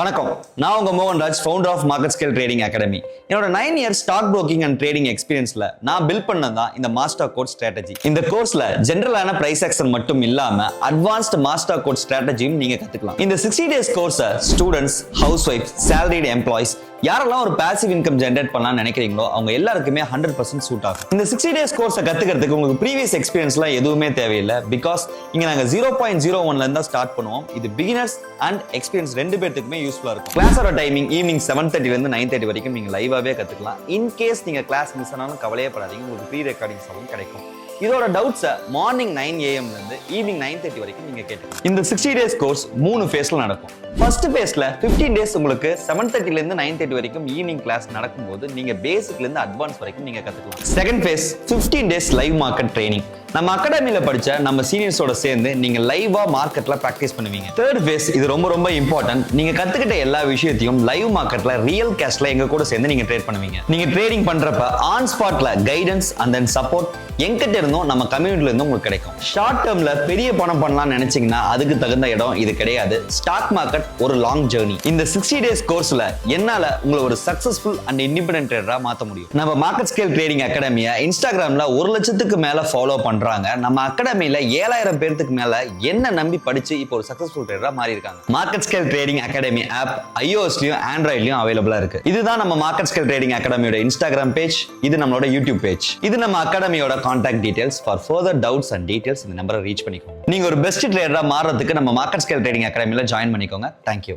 வணக்கம், நான் உங்க Mohanraj, founder of market scale trading academy. என்னோட 9 years stock broking and trading எக்ஸ்பீரியன்ஸ்ல நான் பில்ட் பண்ணதான் இந்த மாஸ்டா கோட் ஸ்ட்ராட்டஜி. இந்த கோர்ஸ்ல ஜெனரலான பிரைஸ் ஆக்ஷன் மட்டும் இல்லாம அட்வான்ஸ்ட் மாஸ்டா கோட் ஸ்ட்ராட்டஜியும் நீங்க கத்துக்கலாம். இந்த 60 டேஸ் கோர்ஸை students, house wife, salaried employees யாரெல்லாம் ஒரு பாசிவ் இன்கம் ஜெனரேட் பண்ணலாம் நினைக்கிறீங்களோ அவங்க எல்லாருக்குமே 100% சூட் ஆகும். இந்த 60 டேஸ் கோர்ஸை கத்துக்கிறதுக்கு உங்களுக்கு ப்ரீவியஸ் எக்ஸ்பீரியன்ஸ்லாம் எதுவுமே தேவையில்லை. பிகாஸ் இங்க நாங்க 0.01ல இருந்தா ஸ்டார்ட் பண்ணுவோம். இது பிகினர்ஸ் அண்ட் எக்ஸ்பீரியன்ஸ் ரெண்டு பேருக்குமே யூஸ்ஃபுல்லா இருக்கும். கிளாஸோட டைமிங் ஈவினிங் 7:30 ல இருந்து 9:30 வரைக்கும் நீங்க லைவாவே கத்துக்கலாம். இன் கேஸ் நீங்க கிளாஸ் மிஸ் ஆனாலும் கவலையே படாதீங்க, உங்களுக்கு ப்ரீ ரெக்கார்டிங் சவும் கிடைக்கும். இதோட டவுட்ஸை மார்னிங் 9 AM ல இருந்து ஈவினிங் 9:30 வரைக்கும் நீங்க கேட்டுக்கலாம். இந்த 60 டேஸ் கோர்ஸ் 3 ஃபேஸ்ல நடக்கும். ஃபர்ஸ்ட் ஃபேஸ்ல 15 டேஸ் உங்களுக்கு 7:30 ல இருந்து 9:30 வரைக்கும் ஈவினிங் கிளாஸ் நடக்கும்போது நீங்க பேசிக்ல இருந்து அட்வான்ஸ் வரைக்கும் நீங்க கத்துக்கலாம். Second phase 15 days live market training. நம்ம அகாடமியில படிச்ச நம்ம சீனியர்ஸோட சேர்ந்து நீங்க லைவா மார்க்கெட்ல பிராக்டிஸ் பண்ணுவீங்க. தேர்ட் ஃபேஸ் இது ரொம்ப இம்பார்ட்டன்ட். நீங்க கத்துக்கிட்ட எல்லா விஷயத்தையும் லைவ் மார்க்கெட்ல ரியல் கேஷ்ல எங்க கூட சேர்ந்து நீங்க ட்ரேட் பண்ணுவீங்க. நீங்க ட்ரேடிங் பண்றப்ப ஆன் ஸ்பாட்ல கைடன்ஸ் அண்ட் தென் சப்போர்ட் எங்கிட்ட இருந்தும் நம்ம கம்யூனிட்டில இருந்தும் உங்களுக்கு கிடைக்கும். ஷார்ட் டேர்ம்ல பெரிய பணம் பண்ணலாம்னு நினைச்சீங்கன்னா அதுக்கு தகுந்த இடம் இது கிடையாது. ஸ்டாக் மார்க்கெட் ஒரு லாங் ஜர்னி. இந்த 60 டேஸ் கோர்ஸ்ல என்னால உங்களை ஒரு சக்சஸ்ஃபுல் அண்ட் இண்டிபெண்டன்ட் ட்ரேடரா மாத்த முடியும். நம்ம மார்க்கெட் ஸ்கேல் ட்ரேடிங் அகாடமியை இன்ஸ்டாகிராம்ல 1 லட்சத்துக்கு மேல ஃபாலோ பண்றாங்க. நம்ம அகாடமியில 7000 பேருக்கு மேல என்ன நம்பி படிச்சு இப்போ ஒரு சக்சஸ்ஃபுல் ட்ரேடரா மாறி இருக்காங்க. Market scale trading academy app iOSலயும் ஆண்ட்ராய்ட்லயும் அவைலபிளா இருக்கு. இதுதான் நம்ம மார்க்கெட் ஸ்கேல் ட்ரேடிங் அகாடமியோட இன்ஸ்டாகிராம் பேஜ். இது நம்மளோட யூடியூப் பேஜ். இது நம்ம அகாடமியோட contact details. For further doubts and details இந்த நம்பரை ரீச் பண்ணிக்கோங்க. நீங்க ஒரு பெஸ்ட் ட்ரேடரா மாறதுக்கு நம்ம மார்க்கெட் ஸ்கேல் ட்ரேடிங் அகாடமியில ஜாயின் பண்ணிக்கோங்க. தேங்க்யூ.